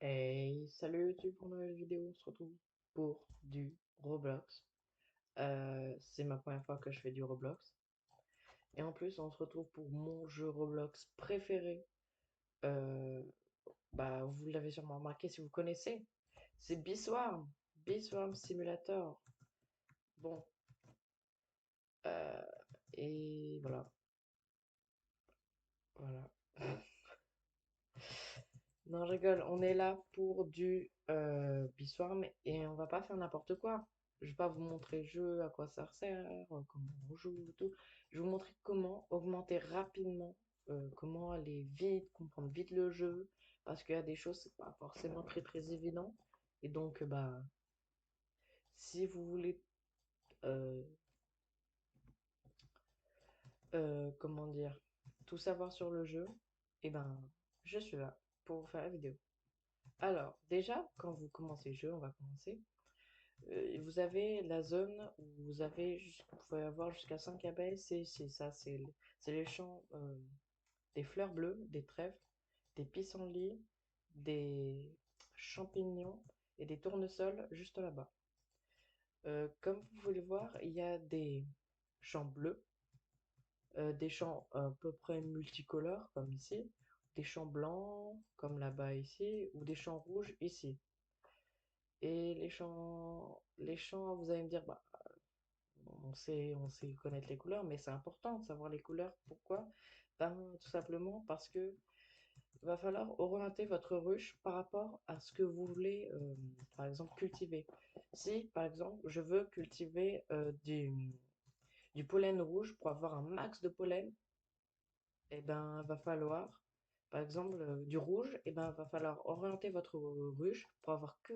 Hey, salut YouTube pour une nouvelle vidéo, on se retrouve pour du Roblox. C'est ma première fois que je fais du Roblox. Et en plus, on se retrouve pour mon jeu Roblox préféré. Euh, vous l'avez sûrement remarqué si vous connaissez. C'est Beeswarm. Beeswarm Simulator. Bon, euh, et voilà. Voilà. Non, je rigole, on est là pour du Biswarm et on va pas faire n'importe quoi. Je vais pas vous montrer le jeu, à quoi ça sert, comment on joue et tout. Je vais vous montrer comment augmenter rapidement, comment aller vite, comprendre vite le jeu, parce qu'il y a des choses, c'est pas forcément très très évident. Et donc, si vous voulez, euh, comment dire, tout savoir sur le jeu, et je suis là pour vous faire la vidéo. Alors, déjà, quand vous commencez le jeu, on va commencer. Vous avez la zone où vous pouvez avoir jusqu'à 5 abeilles, c'est ça, c'est les champs des fleurs bleues, des trèfles, des pissenlits, des champignons et des tournesols juste là-bas. Comme vous pouvez le voir, il y a des champs bleus, des champs à peu près multicolores comme ici, des champs blancs comme là-bas ici, ou des champs rouges ici. Et les champs, vous allez me dire, on sait connaître les couleurs, mais c'est important de savoir les couleurs. Pourquoi? Ben, tout simplement parce que va falloir orienter votre ruche par rapport à ce que vous voulez, par exemple, cultiver. Si, par exemple, je veux cultiver du pollen rouge pour avoir un max de pollen, eh ben, va falloir, par exemple, du rouge, eh ben, va falloir orienter votre ruche pour avoir que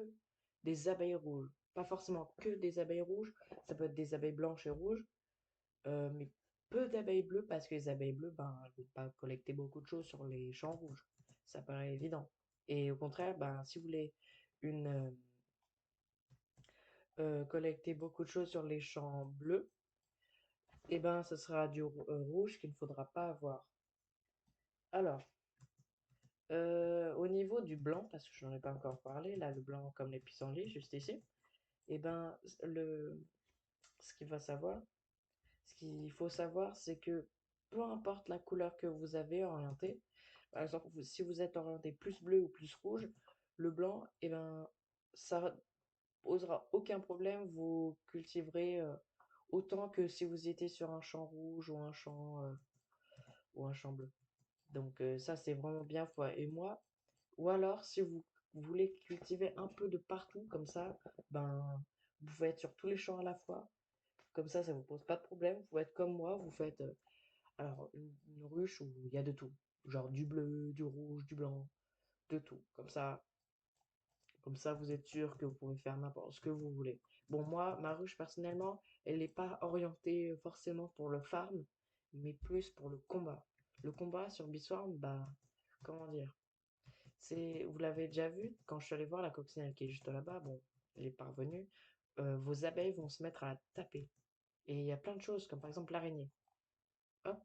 des abeilles rouges. Pas forcément que des abeilles rouges, ça peut être des abeilles blanches et rouges, mais peu d'abeilles bleues parce que les abeilles bleues, elles ne vont pas collecter beaucoup de choses sur les champs rouges. Ça paraît évident. Et au contraire, si vous voulez une, collecter beaucoup de choses sur les champs bleus, eh ben, ce sera du rouge qu'il ne faudra pas avoir. Alors, au niveau du blanc, parce que je n'en ai pas encore parlé, là, le blanc comme les pissenlits, juste ici, eh ben, ce qu'il va savoir, ce qu'il faut savoir, c'est que peu importe la couleur que vous avez orientée, par exemple, si vous êtes orienté plus bleu ou plus rouge, le blanc, eh ben, ça posera aucun problème. Vous cultiverez autant que si vous étiez sur un champ rouge ou un champ bleu. Donc ça, c'est vraiment bien. Et moi, ou alors, si vous voulez cultiver un peu de partout, comme ça, vous pouvez être sur tous les champs à la fois. Comme ça vous pose pas de problème. Vous pouvez être comme moi, vous faites alors une ruche où il y a de tout. Genre du bleu, du rouge, du blanc, de tout. Comme ça, vous êtes sûr que vous pouvez faire n'importe ce que vous voulez. Bon, moi, ma ruche, personnellement, elle n'est pas orientée forcément pour le farm, mais plus pour le combat. Le combat sur Biswarm, comment dire? Vous l'avez déjà vu, quand je suis allé voir la coccinelle qui est juste là-bas, bon, elle est parvenue, vos abeilles vont se mettre à la taper. Et il y a plein de choses, comme par exemple l'araignée. Hop,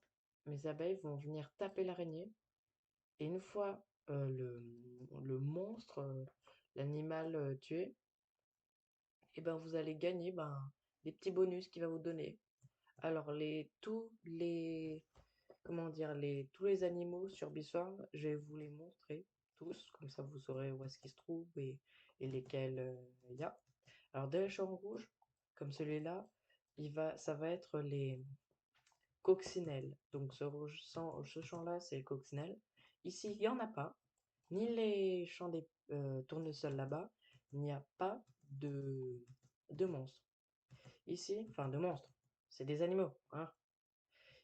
mes abeilles vont venir taper l'araignée. Et une fois le monstre, l'animal tué, et ben vous allez gagner des petits bonus qu'il va vous donner. Alors comment dire, tous les animaux sur Biswarm, je vais vous les montrer tous, comme ça vous saurez où est-ce qu'ils se trouvent et lesquels il y a. Alors dès le champ rouge, comme celui-là, ça va être les coccinelles. Donc ce champ-là, c'est les coccinelles. Ici, il n'y en a pas, ni les champs des tournesols là-bas, il n'y a pas de monstres. Ici, enfin de monstres, c'est des animaux, hein.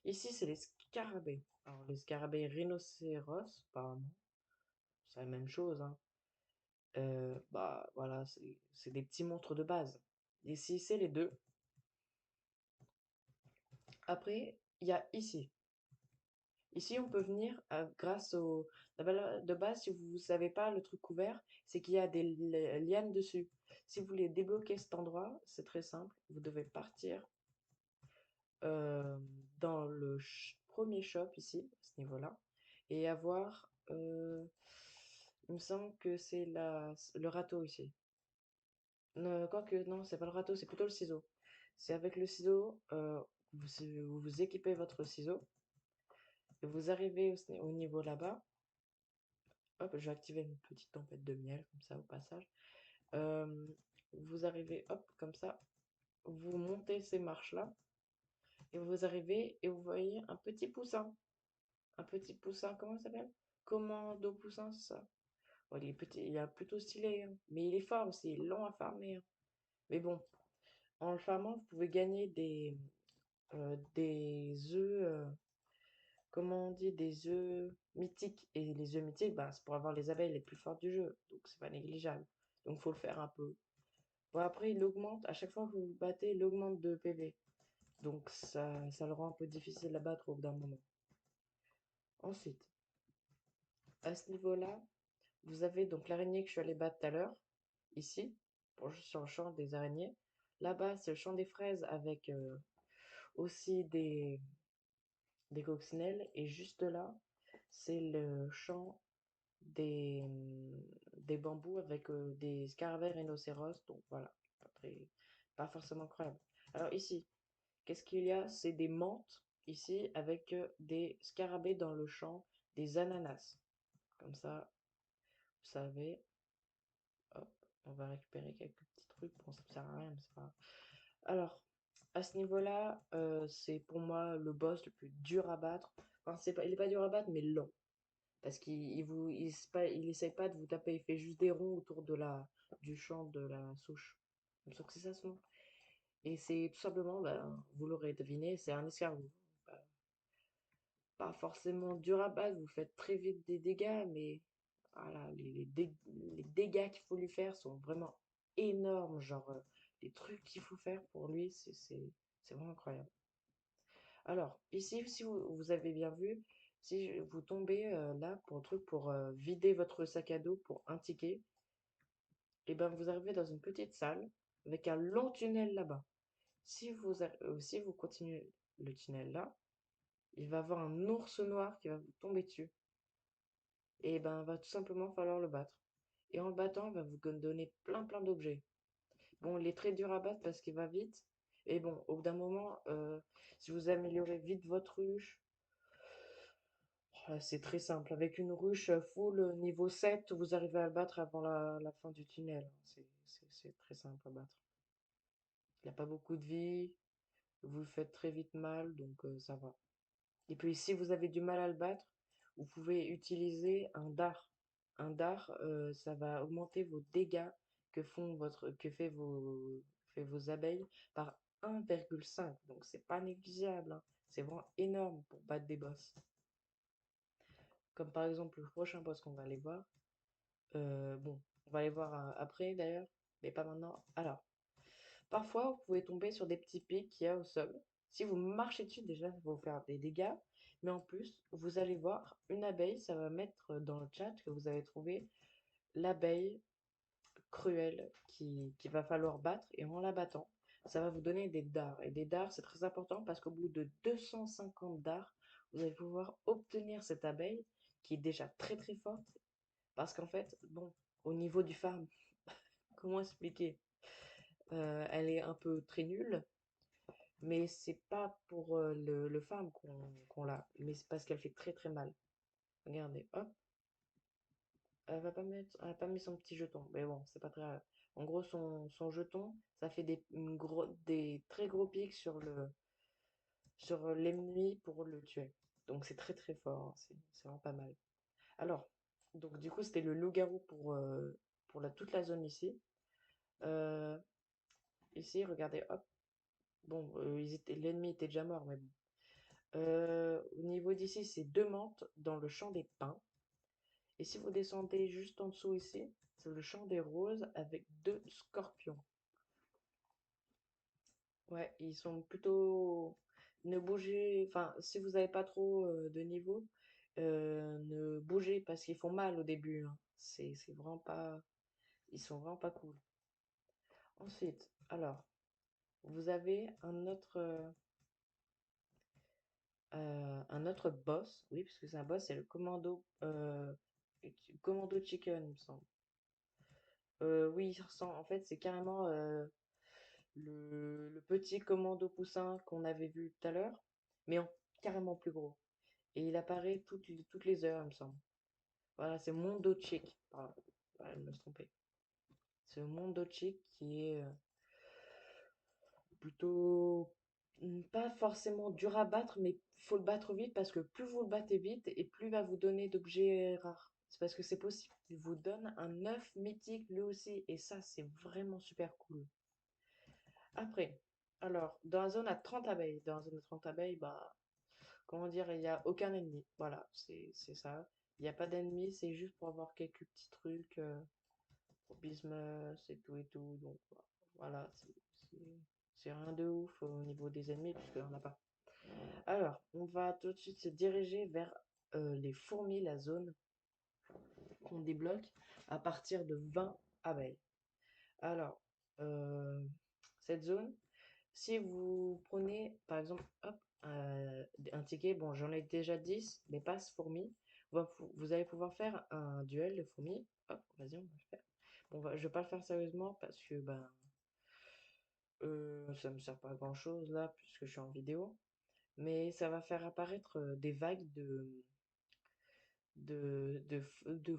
Ici, c'est les scarabées. Alors, les scarabées rhinocéros, apparemment, c'est la même chose, hein. Voilà, c'est des petits monstres de base. Ici, c'est les deux. Après, il y a ici. Ici, on peut venir grâce au... De base, si vous ne savez pas, le truc couvert, c'est qu'il y a des lianes dessus. Si vous voulez débloquer cet endroit, c'est très simple. Vous devez partir euh, dans le premier shop ici, à ce niveau-là, et avoir Il me semble que c'est le râteau ici. Quoique, non, c'est pas le râteau, c'est plutôt le ciseau. C'est avec le ciseau, vous équipez votre ciseau et vous arrivez au niveau là-bas. Hop, je vais activer une petite tempête de miel, comme ça, au passage. Euh, Vous arrivez, hop, comme ça. Vous montez ces marches-là et vous arrivez et vous voyez un petit poussin. Un petit poussin, comment ça s'appelle? Commando poussin, c'est ça? Bon, il est petit, il est plutôt stylé, hein. Mais il est fort aussi, il est long à farmer, hein. Mais bon, en le farmant, vous pouvez gagner des œufs, comment on dit, des œufs mythiques. Et les œufs mythiques, bah, c'est pour avoir les abeilles les plus fortes du jeu. Donc c'est pas négligeable. Donc faut le faire un peu. Bon, après, il augmente, à chaque fois que vous vous battez, il augmente de PV. Donc ça le rend un peu difficile à battre au bout d'un moment. Ensuite, à ce niveau-là, vous avez donc l'araignée que je suis allé battre tout à l'heure, ici, pour juste sur le champ des araignées. Là-bas, c'est le champ des fraises avec aussi des coccinelles. Et juste là, c'est le champ des bambous avec des scarabées rhinocéros. Donc voilà, pas très, pas forcément incroyable. Alors ici, qu'est-ce qu'il y a? C'est des menthes ici avec des scarabées dans le champ des ananas. Comme ça, vous savez. Hop, on va récupérer quelques petits trucs. Bon, ça ne sert à rien, mais c'est pas grave. Alors, à ce niveau-là, c'est pour moi le boss le plus dur à battre. Enfin, c'est pas, il est pas dur à battre, mais lent. Parce il essaye pas de vous taper, il fait juste des ronds autour du champ de la souche. Je me que c'est ça son nom. Et c'est tout simplement, ben, vous l'aurez deviné, c'est un escargot. Pas forcément dur à battre, vous faites très vite des dégâts, mais voilà, les dégâts qu'il faut lui faire sont vraiment énormes. Genre, les trucs qu'il faut faire pour lui, c'est vraiment incroyable. Alors, ici, si vous avez bien vu, si vous tombez là pour un truc pour vider votre sac à dos pour un ticket, et ben vous arrivez dans une petite salle avec un long tunnel là-bas. Si vous continuez le tunnel là, il va y avoir un ours noir qui va vous tomber dessus. Et ben, va tout simplement falloir le battre. Et en le battant, il va vous donner plein d'objets. Bon, il est très dur à battre parce qu'il va vite. Et bon, au bout d'un moment, si vous améliorez vite votre ruche, c'est très simple. Avec une ruche full niveau 7, vous arrivez à le battre avant la fin du tunnel. C'est très simple à battre. Il n'a pas beaucoup de vie, vous le faites très vite mal, donc ça va. Et puis si vous avez du mal à le battre, vous pouvez utiliser un dard. Un dard, ça va augmenter vos dégâts que fait vos abeilles par 1,5. Donc c'est pas négligeable, hein. C'est vraiment énorme pour battre des boss. Comme par exemple le prochain boss qu'on va aller voir. Bon, on va aller voir après d'ailleurs, mais pas maintenant. Alors, parfois, vous pouvez tomber sur des petits pics qu'il y a au sol. Si vous marchez dessus, déjà, ça va vous faire des dégâts. Mais en plus, vous allez voir une abeille, ça va mettre dans le chat que vous avez trouvé l'abeille cruelle qu'il va falloir battre. Et en la battant, ça va vous donner des dards. Et des dards, c'est très important parce qu'au bout de 250 dards, vous allez pouvoir obtenir cette abeille qui est déjà très forte. Parce qu'en fait, bon, au niveau du farm, comment expliquer? Elle est un peu très nulle. Mais c'est pas pour le farm qu'on l'a, mais c'est parce qu'elle fait très mal. Regardez, hop, elle va pas mis son petit jeton, mais bon, c'est pas très grave. En gros, son jeton, ça fait des très gros pics sur l'ennemi pour le tuer. Donc c'est très fort, hein, c'est vraiment pas mal. Alors, donc du coup, c'était le loup-garou pour toute la zone ici. Euh, Ici, regardez, hop. Bon, l'ennemi était déjà mort, mais bon. Au niveau d'ici, c'est deux menthes dans le champ des pins. Et si vous descendez juste en dessous ici, c'est le champ des roses avec deux scorpions. Ouais, ils sont plutôt... Ne bougez... Enfin, si vous n'avez pas trop de niveau, ne bougez parce qu'ils font mal au début, hein. C'est vraiment pas... Ils sont vraiment pas cool. Ensuite, alors, vous avez un autre boss, oui, parce que c'est un boss, c'est le Commando Chicken, il me semble. Oui, il ressemble. En fait, c'est carrément le petit commando poussin qu'on avait vu tout à l'heure, mais en carrément plus gros. Et il apparaît toutes les heures, il me semble. Voilà, c'est Mondo Chick. Pardon, voilà, je me suis trompé. C'est Mondo Chick qui est plutôt pas forcément dur à battre, mais faut le battre vite parce que plus vous le battez vite et plus il va vous donner d'objets rares. C'est parce que c'est possible. Il vous donne un œuf mythique lui aussi, et ça, c'est vraiment super cool. Après, alors, dans la zone à 30 abeilles, dans la zone à 30 abeilles, bah, comment dire, il n'y a aucun ennemi. Voilà, c'est ça. Il n'y a pas d'ennemis, c'est juste pour avoir quelques petits trucs pour Bismuth et tout et tout. Donc voilà, c'est rien de ouf au niveau des ennemis, puisqu'il n'y en a pas. Alors, on va tout de suite se diriger vers les fourmis, la zone qu'on débloque à partir de 20 abeilles. Alors, euh, cette zone, si vous prenez, par exemple, hop, un ticket, bon, j'en ai déjà 10, mais pas ce fourmi, vous allez pouvoir faire un duel de fourmis. Hop, vas-y, on va le faire. Bon, je vais pas le faire sérieusement parce que ben, ça me sert pas à grand-chose là, puisque je suis en vidéo. Mais ça va faire apparaître des vagues de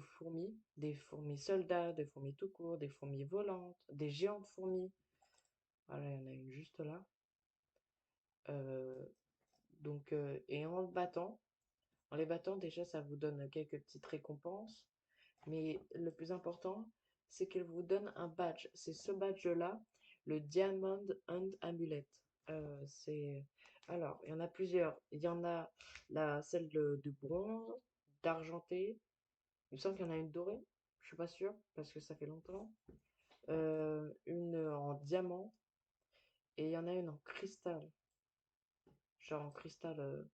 fourmis, des fourmis soldats, des fourmis tout court, des fourmis volantes, des géantes fourmis. Voilà, il y en a une juste là. Euh, et en les battant, déjà, ça vous donne quelques petites récompenses. Mais le plus important, c'est qu'elle vous donne un badge. C'est ce badge-là, le Diamond Hunt Amulet. C'est... Alors, il y en a plusieurs. Il y en a celle de bronze, d'argenté. Il me semble qu'il y en a une dorée. Je suis pas sûre, parce que ça fait longtemps. Une en diamant. Et il y en a une en cristal. Genre en cristal.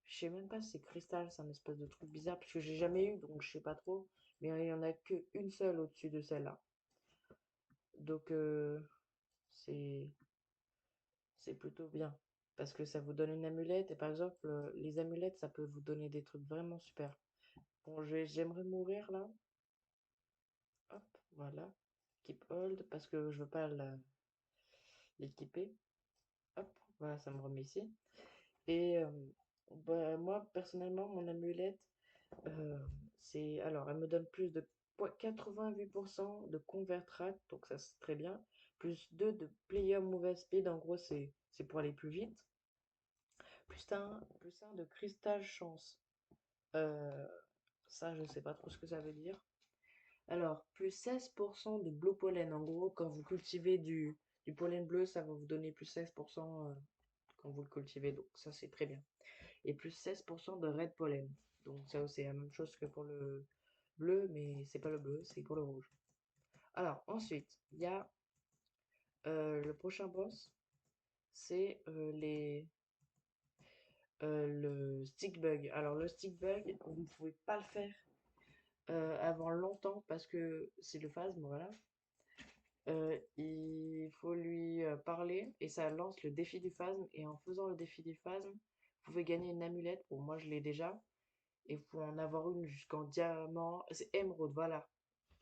Je sais même pas si c'est cristal, c'est un espèce de truc bizarre, parce que j'ai jamais eu, donc je sais pas trop. Mais il y en a qu'une seule au-dessus de celle-là. Donc c'est c'est plutôt bien. Parce que ça vous donne une amulette, et par exemple, les amulettes, ça peut vous donner des trucs vraiment super. Bon, j'aimerais mourir là. Hop, voilà. Keep hold, parce que je veux pas l'équiper. Hop, voilà, ça me remet ici. Et bah, moi, personnellement, mon amulette, euh, alors, elle me donne plus de 88% de convert rate, donc ça c'est très bien. Plus 2 de player move speed, en gros, c'est pour aller plus vite. Plus un de cristal chance. Euh, Ça, je sais pas trop ce que ça veut dire. Alors, plus 16% de blue pollen. En gros, quand vous cultivez du pollen bleu, ça va vous donner plus 16% quand vous le cultivez. Donc, ça, c'est très bien. Et plus 16% de red pollen. Donc, ça, c'est la même chose que pour le bleu, mais c'est pas le bleu, c'est pour le rouge. Alors, ensuite, il y a le prochain boss, c'est le stick bug. Alors, le stick bug, vous ne pouvez pas le faire avant longtemps parce que c'est le phasme, voilà. Il faut lui parler et ça lance le défi du phasme. Et en faisant le défi du phasme, vous pouvez gagner une amulette. Bon, moi je l'ai déjà. Et vous pouvez en avoir une jusqu'en diamant. C'est émeraude, voilà.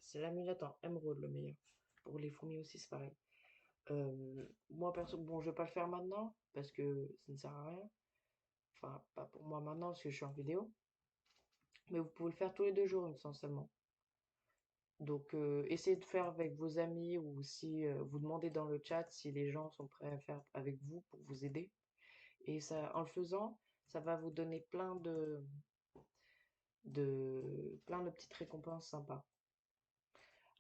C'est l'amulette en émeraude le meilleur. Pour les fourmis aussi, c'est pareil. Moi, perso, bon, je vais pas le faire maintenant parce que ça ne sert à rien. Enfin, pas pour moi maintenant parce que je suis en vidéo. Mais vous pouvez le faire tous les 2 jours, essentiellement. Donc, essayez de faire avec vos amis ou si vous demandez dans le chat si les gens sont prêts à faire avec vous pour vous aider. Et ça, en le faisant, ça va vous donner plein de petites récompenses sympas.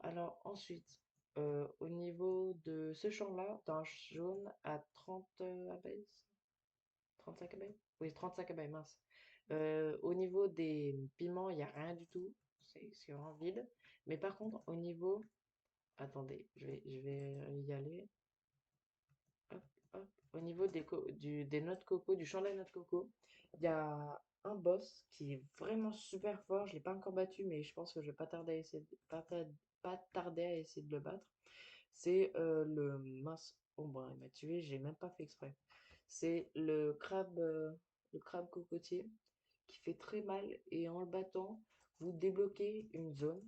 Alors ensuite, au niveau de ce champ-là, dans un jaune à 30 abeilles, 35 abeilles? Oui, 35 abeilles, mince. Au niveau des piments, il n'y a rien du tout. C'est vraiment vide. Mais par contre, au niveau... Attendez, je vais y aller. Hop, hop. Au niveau des noix de coco, du champ de la noix de coco, il y a un boss qui est vraiment super fort. Je ne l'ai pas encore battu, mais je pense que je vais pas tarder à essayer pas tarder à essayer de le battre. C'est le mince. Oh ben, il m'a tué, j'ai même pas fait exprès. C'est le crabe cocotier qui fait très mal et en le battant, vous débloquez une zone.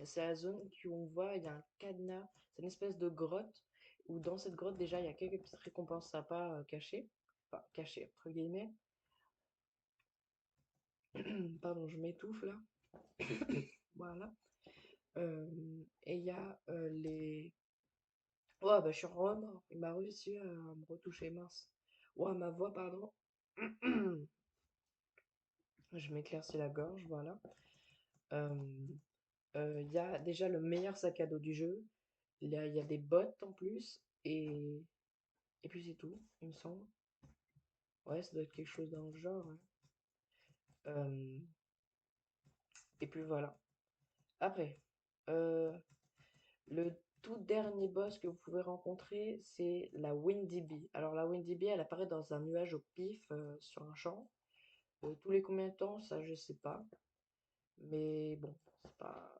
C'est la zone où on voit, il y a un cadenas, c'est une espèce de grotte, où dans cette grotte, déjà, il y a quelques petites récompenses sympas cachées. Enfin, cachées, entre guillemets. Pardon, je m'étouffe là. Voilà. Et il y a les... Oh, bah, je suis remort. Il m'a réussi à me retoucher, mince. Ouais, ma voix, pardon. Je m'éclaircis la gorge, voilà. Il y a déjà le meilleur sac à dos du jeu. Il y a des bottes en plus. Et puis c'est tout, il me semble. Ouais, ça doit être quelque chose dans le genre, hein. Euh, et puis voilà. Après, euh, le tout dernier boss que vous pouvez rencontrer, c'est la Windy Bee. Alors la Windy Bee, elle apparaît dans un nuage au pif sur un champ. Tous les combien de temps, ça je sais pas. Mais bon, c'est pas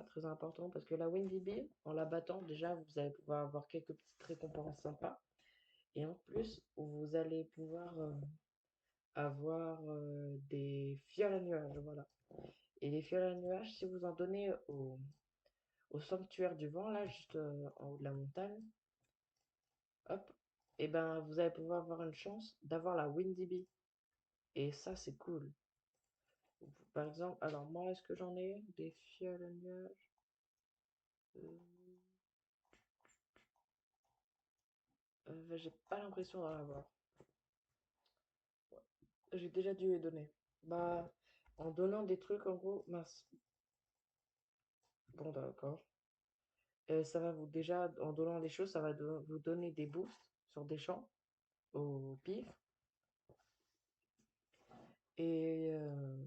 très important parce que la Windy Bee, en la battant, déjà vous allez pouvoir avoir quelques petites récompenses sympas. Et en plus, vous allez pouvoir avoir des fioles à nuages, voilà. Et les fioles à nuages, si vous en donnez au sanctuaire du vent, là, juste en haut de la montagne, hop, et ben vous allez pouvoir avoir une chance d'avoir la Windy Bee. Et ça, c'est cool. Par exemple, alors moi, est-ce que j'en ai des fioles à nuages? Euh, j'ai pas l'impression d'en avoir. J'ai déjà dû les donner. Bah, en donnant des trucs, en gros, mince. Bon, d'accord. Ça va vous, déjà, en donnant des choses, ça va vous donner des boosts sur des champs au pif. Et, euh,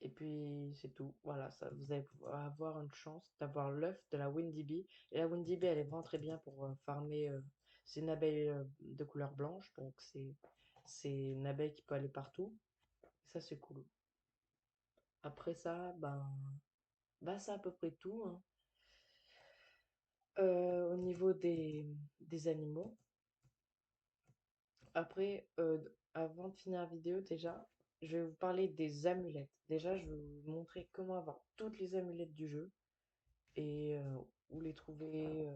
et puis, c'est tout. Voilà, ça, vous allez pouvoir avoir une chance d'avoir l'œuf de la Windy Bee. Et la Windy Bee, elle est vraiment très bien pour farmer. C'est une abeille de couleur blanche, donc c'est une abeille qui peut aller partout. Ça, c'est cool. Après ça, bah c'est à peu près tout, hein. Au niveau des animaux. Après, avant de finir la vidéo, déjà, je vais vous parler des amulettes. Déjà, je vais vous montrer comment avoir toutes les amulettes du jeu et où les trouver,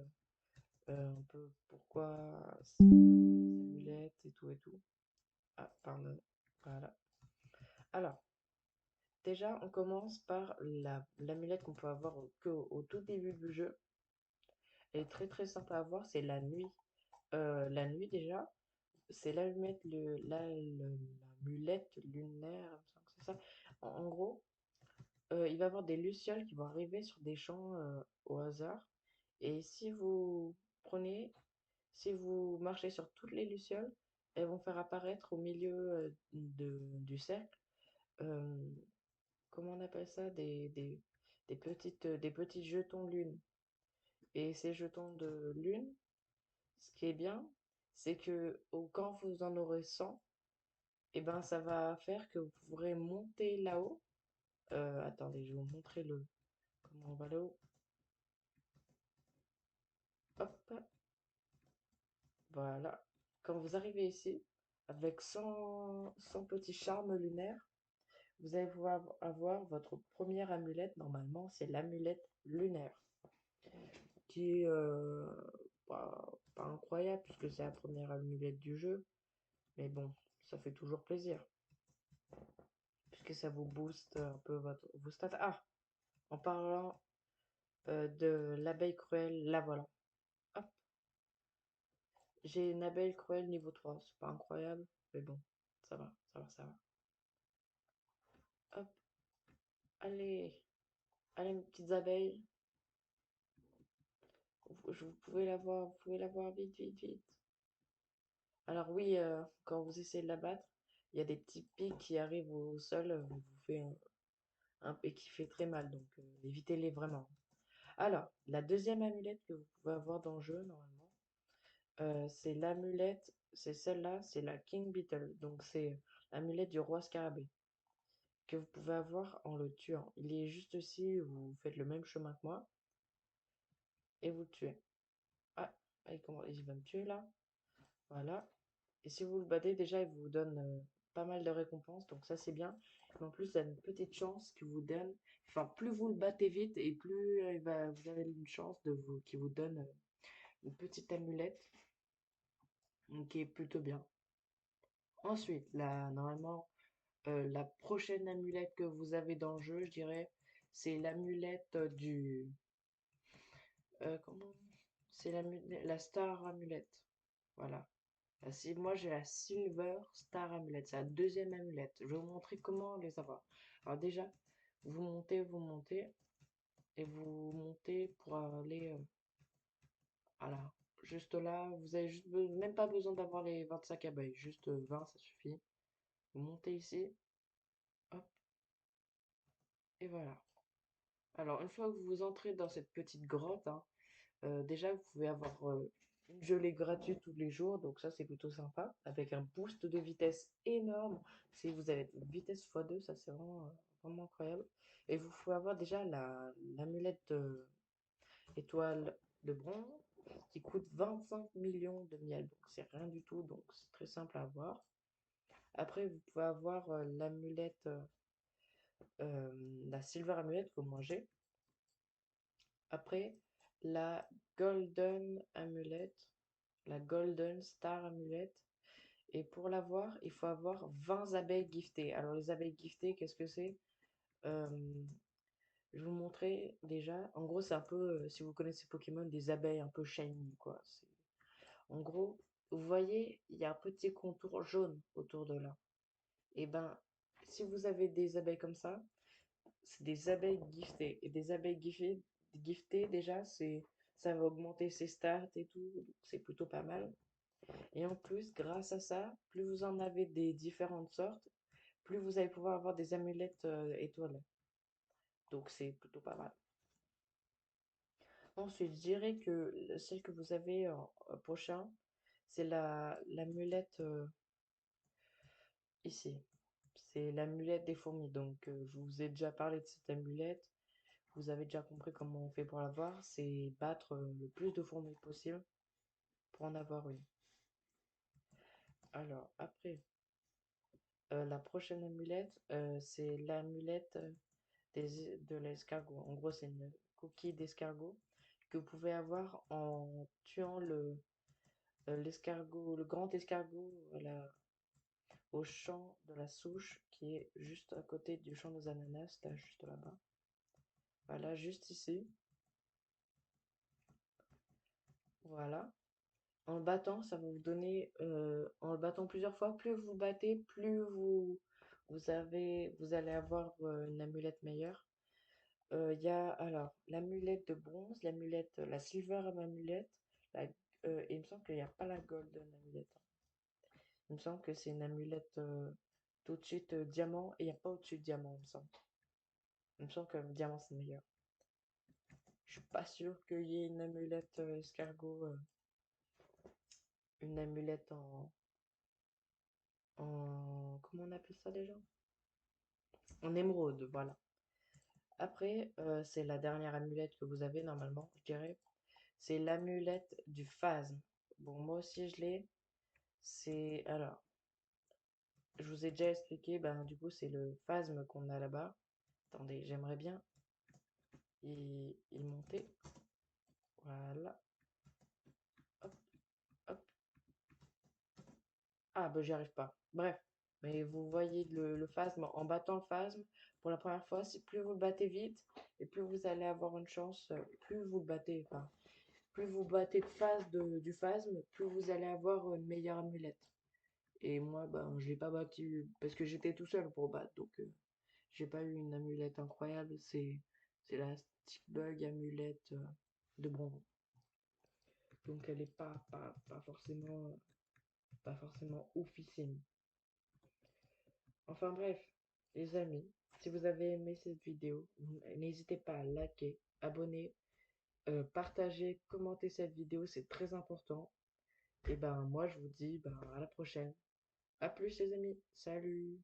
un peu pourquoi c'est les amulettes et tout et tout. Ah, pardon. Voilà. Alors, déjà, on commence par l'amulette qu'on peut avoir au tout début du jeu. Elle est très très simple à avoir, c'est la nuit. La nuit déjà, c'est l'allumette, l'amulette lunaire, il me semble que c'est ça. En gros, il va y avoir des lucioles qui vont arriver sur des champs au hasard. Et si vous prenez, si vous marchez sur toutes les lucioles, elles vont faire apparaître au milieu du cercle, euh, comment on appelle ça, des petits jetons lune. Et ces jetons de lune, ce qui est bien, c'est que quand vous en aurez 100, et ben ça va faire que vous pourrez monter là-haut. Attendez, je vais vous montrer comment on va là-haut. Hop, voilà. Quand vous arrivez ici, avec 100 petits charmes lunaires, vous allez pouvoir avoir votre première amulette. Normalement, c'est l'amulette lunaire, qui est pas incroyable, puisque c'est la première amulette du jeu. Mais bon, ça fait toujours plaisir, puisque ça vous booste un peu vos stats. Ah, en parlant de l'abeille cruelle, la voilà. Hop, j'ai une abeille cruelle niveau 3, c'est pas incroyable, mais bon, ça va, ça va, ça va. Hop, allez, allez mes petites abeilles, vous pouvez la voir vite, vite, vite. Alors oui, quand vous essayez de la battre, il y a des petits pics qui arrivent au sol, vous fait et qui fait très mal, donc évitez-les vraiment. Alors, la deuxième amulette que vous pouvez avoir dans le jeu, normalement, c'est l'amulette, c'est celle-là, c'est la King Beetle. Donc c'est l'amulette du roi scarabée que vous pouvez avoir en le tuant. Il est juste ici, vous faites le même chemin que moi et vous le tuez. Ah, il va me tuer là. Voilà. Et si vous le battez, déjà, il vous donne pas mal de récompenses, donc ça c'est bien. Mais en plus, il y a une petite chance qui vous donne, enfin, plus vous le battez vite et plus vous avez une chance qui vous donne une petite amulette, donc qui est plutôt bien. Ensuite, là, normalement, la prochaine amulette que vous avez dans le jeu, je dirais, c'est l'amulette comment? C'est la Star Amulette. Voilà. Moi, j'ai la Silver Star Amulette. C'est la deuxième amulette. Je vais vous montrer comment les avoir. Alors déjà, vous montez, et vous montez pour aller, voilà, juste là. Vous avez juste même pas besoin d'avoir les 25 abeilles, juste 20, ça suffit. Vous montez ici, hop, et voilà. Alors, une fois que vous entrez dans cette petite grotte, hein, déjà, vous pouvez avoir une gelée gratuite tous les jours, donc ça c'est plutôt sympa, avec un boost de vitesse énorme. Si vous avez une vitesse x2, ça c'est vraiment incroyable. Et vous pouvez avoir déjà l'amulette étoile de bronze qui coûte 25 millions de miel, donc c'est rien du tout, donc c'est très simple à avoir. Après, vous pouvez avoir l'amulette, euh, la silver amulette que moi j'ai. Après, la golden amulette, la golden star amulette. Et pour l'avoir, il faut avoir 20 abeilles giftées. Alors les abeilles giftées, qu'est-ce que c'est? Euh, je vais vous montrer déjà. En gros, c'est un peu, si vous connaissez Pokémon, des abeilles un peu shiny, quoi. En gros, vous voyez, il y a un petit contour jaune autour de là. Et ben, si vous avez des abeilles comme ça, c'est des abeilles giftées. Et des abeilles giftées, déjà, ça va augmenter ses stats et tout. Donc c'est plutôt pas mal. Et en plus, grâce à ça, plus vous en avez des différentes sortes, plus vous allez pouvoir avoir des amulettes étoiles. Donc c'est plutôt pas mal. Ensuite, je dirais que celle que vous avez en prochain, c'est l'amulette ici. C'est l'amulette des fourmis. Donc je vous ai déjà parlé de cette amulette. Vous avez déjà compris comment on fait pour l'avoir. C'est battre le plus de fourmis possible pour en avoir une. Alors après, la prochaine amulette, c'est l'amulette de l'escargot. En gros, c'est une coquille d'escargot que vous pouvez avoir en tuant l'escargot, le grand escargot au champ de la souche qui est juste à côté du champ des ananas, là, juste là-bas. Voilà, juste ici. Voilà. En le battant, ça va vous donner, en le battant plusieurs fois, plus vous battez, plus vous allez avoir une amulette meilleure. Il y a alors l'amulette de bronze, la silver amulette, et il me semble qu'il n'y a pas la golden amulette, hein. Il me semble que c'est une amulette tout de suite diamant et il n'y a pas au-dessus de diamant, il me semble. Il me semble que le diamant c'est meilleur. Je suis pas sûr qu'il y ait une amulette escargot, une amulette comment on appelle ça déjà? En émeraude, voilà. Après, c'est la dernière amulette que vous avez normalement, je dirais. C'est l'amulette du phasme. Bon, moi aussi je l'ai. Alors, je vous ai déjà expliqué, ben du coup c'est le phasme qu'on a là-bas. Attendez, j'aimerais bien y monter. Voilà. Hop, hop. Ah, ben j'y arrive pas. Bref. Mais vous voyez le phasme, en battant le phasme, pour la première fois, plus vous le battez vite, et plus vous allez avoir une chance, plus vous le battez, enfin, plus vous battez de du phasme, plus vous allez avoir une meilleure amulette. Et moi, ben, je l'ai pas battu parce que j'étais tout seul pour battre, donc j'ai pas eu une amulette incroyable. C'est la Stick Bug amulette de bronze. Donc elle est pas forcément oufissime. Enfin bref, les amis, si vous avez aimé cette vidéo, n'hésitez pas à liker, abonner, partager, commenter cette vidéo, c'est très important. Et ben moi je vous dis ben, à la prochaine. À plus les amis, salut!